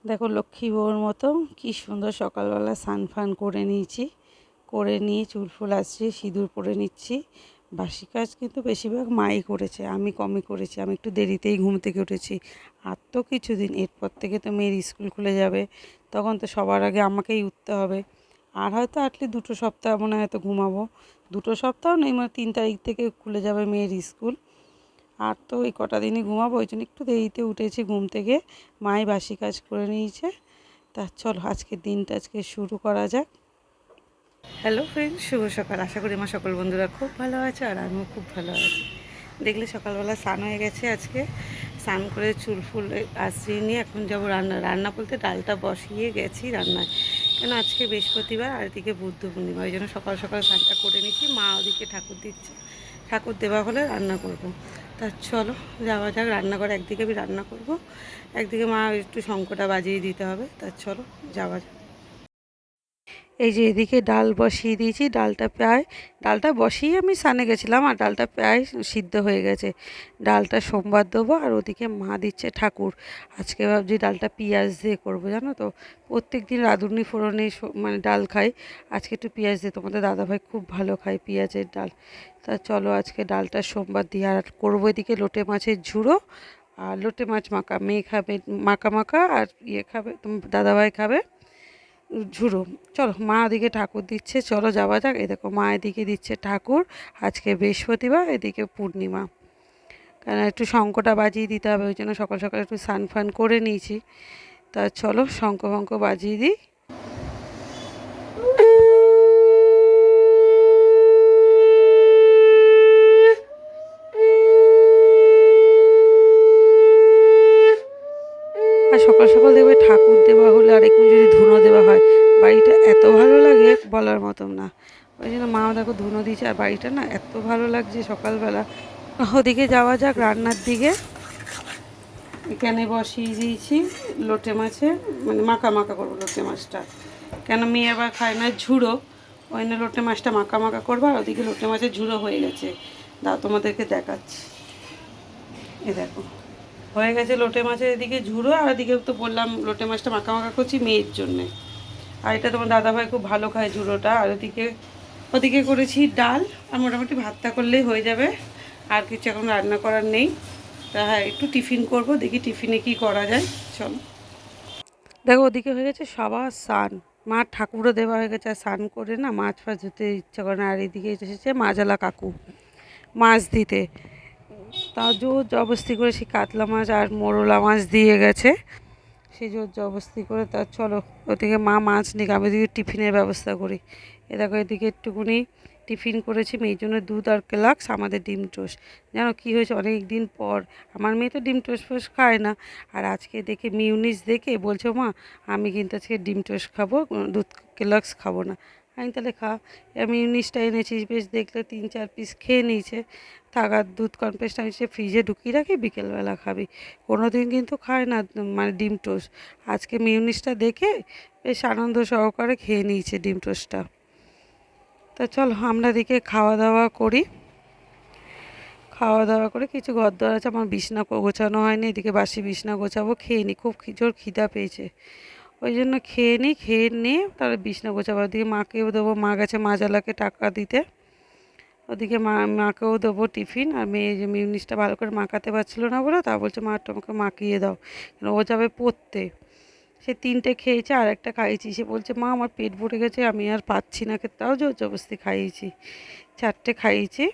দেখো লক্ষ্মী বউর মতো কি সুন্দর সকালবেলা স্নান ফান করে নিয়েছি, করে নিয়ে চুল ফুল আসছে, সিঁদুর পরে নিচ্ছি। বাসি কাজ কিন্তু বেশিরভাগ মাই করেছে, আমি কমই করেছি। আমি একটু দেরিতেই ঘুম থেকে উঠেছি। আর তো কিছুদিন, এরপর থেকে তো মেয়ের স্কুল খুলে যাবে, তখন তো সবার আগে আমাকেই উঠতে হবে। আর হয়তো আটলি 2 সপ্তাহ মনে হয় হয়তো ঘুমাবো। 2 সপ্তাহ নেই, মানে 3 তারিখ থেকে খুলে যাবে মেয়ের স্কুল। আর তো এই কটা দিনই ঘুমাবো, ওই জন্য একটু দেরিতে উঠেছি ঘুম থেকে। মাই বাসি কাজ করে নিয়েছে। তা চলো আজকের দিনটা আজকে শুরু করা যাক। হ্যালো ফ্রেন্ড, শুভ সকাল। আশা করি আমার সকল বন্ধুরা খুব ভালো আছে আর আমিও খুব ভালো আছি। দেখলে সকালবেলা স্নান হয়ে গেছে আজকে। স্নান করে চুল ফুল আশ্রিয়ে নিয়ে এখন যাবো রান্না বলতে ডালটা বসিয়ে গেছি রান্নায়। কেন আজকে বৃহস্পতিবার আর এদিকে বুদ্ধ পূর্ণিমা, ওই জন্য সকাল সকাল স্নানটা করে নিচ্ছি। মা ওদিকে ঠাকুর দিচ্ছে, ঠাকুর দেওয়া হলে রান্না করব। তা চলো যাওয়া যাক রান্নাঘরে। একদিকে আমি রান্না করব, একদিকে মা একটু শঙ্খটা বাজিয়ে দিতে হবে। তা চলো যাওয়া যাক। এই যে এদিকে ডাল বসিয়ে দিয়েছি, ডালটা বসিয়ে আমি স্নানে গেছিলাম আর ডালটা প্রায় সিদ্ধ হয়ে গেছে। ডালটা সোমবার দেবো আর ওদিকে মা দিচ্ছে ঠাকুর। আজকে ভাবছি ডালটা পেঁয়াজ দিয়ে করবো, জানো তো প্রত্যেক দিন রাঁধুনি ফোড়নে মানে ডাল খাই, আজকে একটু পেঁয়াজ দিয়ে। তোমাদের দাদাভাই খুব ভালো খায় পেঁয়াজের ডাল। তা চলো আজকে ডালটা সোমবার দিয়ে আর করবো। এদিকে লোটে মাছের ঝুড়ো আর লোটে মাছ মাখা, মেয়ে খাবে মাখা মাখা আর খাবে দাদাভাই খাবে ঝুড়ো। চলো মা এদিকে ঠাকুর দিচ্ছে, চলো যাওয়া যাক। এই দেখো মা এদিকে দিচ্ছে ঠাকুর। আজকে বৃহস্পতিবার, এদিকে পূর্ণিমা, কেন একটু শঙ্খটা বাজিয়ে দিতে হবে, ওই জন্য সকাল সকাল একটু স্নান ফান করে নিয়েছি। তা চলো শঙ্খ ফঙ্খ বাজিয়ে দিই। আর সকাল সকাল দেখবে ঠাকুর দেওয়া হলে আর একটু যদি ধুনো দেওয়া হয়, বাড়িটা এত ভালো লাগে বলার মতন না। ওই জন্য মা দেখো ধুনো দিয়েছে আর বাড়িটা না এত ভালো লাগছে সকালবেলা। ওদিকে যাওয়া যাক রান্নার দিকে। এখানে বসিয়ে দিয়েছি লোটে মাছে, মানে মাখা মাখা করবো লোটে মাছটা। কেন মেয়ে আবার খায় না ঝুড়ো, ওই জন্য লোটে মাছটা মাখা মাখা করবো। আর ওদিকে লোটে মাছের ঝুড়ো হয়ে গেছে, দাও তোমাদেরকে দেখাচ্ছি। এ দেখো হয়ে গেছে লোটে মাছের এদিকে ঝুড়ো, আর এদিকে তো বললাম লোটে মাছটা মাখা মাখা করছি মেয়ের জন্যে। আর এটা তোমার দাদাভাই খুব ভালো খায় ঝুড়োটা। আর ওদিকে করেছি ডাল, আর মোটামুটি ভাতটা করলেই হয়ে যাবে, আর কিছু এখন রান্না করার নেই। তা হ্যাঁ একটু টিফিন করব, দেখি টিফিনে কি করা যায়। চলো দেখো ওদিকে হয়ে গেছে সবার স্নান, মা ঠাকুরও দেওয়া হয়ে গেছে। আর স্নান করে না মাছ ফাছ ধুতে ইচ্ছা করে না। আর এদিকে এসেছে মাছালা কাকু মাছ দিতে। তা জোর জবস্তি করে সেই কাতলা মাছ আর মোরলা মাছ দিয়ে গেছে, সেই জোর জবস্তি করে। তা চলো ওদিকে মা মাছ নিক, আমি এদিকে টিফিনের ব্যবস্থা করি। এ দেখো এদিকে একটুকুনি টিফিন করেছি মেয়ের জন্য, দুধ আর কেলাক্স, আমাদের ডিম টোস্ট। জানো কী হয়েছে, অনেক দিন পর আমার মেয়ে তো ডিম টোস্ট ফোস্ট খায় না, আর আজকে দেখে মিউনিস দেখে বলছে মা আমি কিন্তু আজকে ডিম টোস্ট খাবো, দুধ কেলাক্স খাবো না। আমি তাহলে খা। মিউনিসটা এনেছিস বেশ, দেখলে 3-4 পিস খেয়ে নিয়েছে। থাকার দুধ কনফেসটা আমি সে ফ্রিজে ঢুকিয়ে রাখি, বিকেলবেলা খাবি। কোনো দিন কিন্তু খায় না মানে ডিম টোস্ট। আজকে মিউনিসটা দেখে বেশ আনন্দ সহকারে খেয়ে নিয়েছে ডিম টোস্টটা। তা চলো আমরা এদিকে খাওয়া দাওয়া করি। খাওয়া দাওয়া করে কিছু ঘরদোর আছে, আমার বিছনা গোছানো হয়নি, এদিকে বাসি বিছনা গোছাবো। খেয়ে নিই, খুব জোর খিদা পেয়েছে, ওই জন্য খেয়ে নিই। খেয়ে নিয়ে তাহলে বিছনা গোছাবো। ওদিকে মাকেও দেবো, মা গেছে মাজালাকে টাকা দিতে। ওদিকে মাকেও দেবো টিফিন। আর মেয়ে যে মিউনিসটা ভালো করে মাখাতে পারছিল না বলে তা বলছে মা তোমাকে মাখিয়ে দাও, ও যাবে পড়তে। সে 3টে খেয়েছে আর একটা খাইয়েছি, সে বলছে মা আমার পেট ভরে গেছে আমি আর পাচ্ছি না খেতে, তাও জোর জবরদস্তি খাইয়েছি। 4টে খাইয়েছি।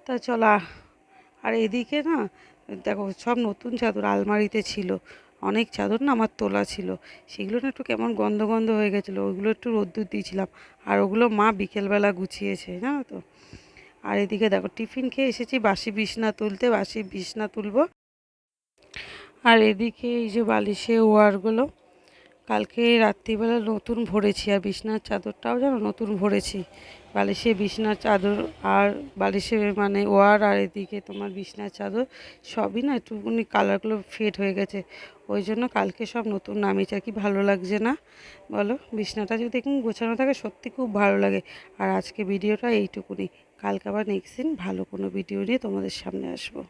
তা চলো আর এদিকে না দেখো সব নতুন চাদর আলমারিতে ছিল, অনেক চাদর না আমার তোলা ছিল, সেগুলো না একটু কেমন গন্ধ গন্ধ হয়ে গেছিলো, ওইগুলো একটু রোদ্দুর দিয়েছিলাম। আর ওগুলো মা বিকেলবেলা গুছিয়েছে, জানো তো। আর এদিকে দেখো টিফিন খেয়ে এসেছি বাসি বিছনা তুলতে, বাসি বিছনা তুলবো। আর এদিকে এই যে বালিশে ওয়ারগুলো কালকে রাত্রিবেলা নতুন ভরেছি, আর বিছনার চাদরটাও যেন নতুন ভরেছি। বালিশে বিছনার চাদর আর বালিশে মানে ওয়ার, আর এদিকে তোমার বিছনার চাদর সবই না একটুখানি কালারগুলো ফেড হয়ে গেছে, ওই জন্য কালকে সব নতুন নামিয়েছি। আর কি ভালো লাগছে না বলো, বিছনাটা যদি দেখুন গোছানো থাকে সত্যি খুব ভালো লাগে। আর আজকে ভিডিওটা এইটুকুনি, কালকে আবার নেক্সট দিন ভালো কোনো ভিডিও নিয়ে তোমাদের সামনে আসবো।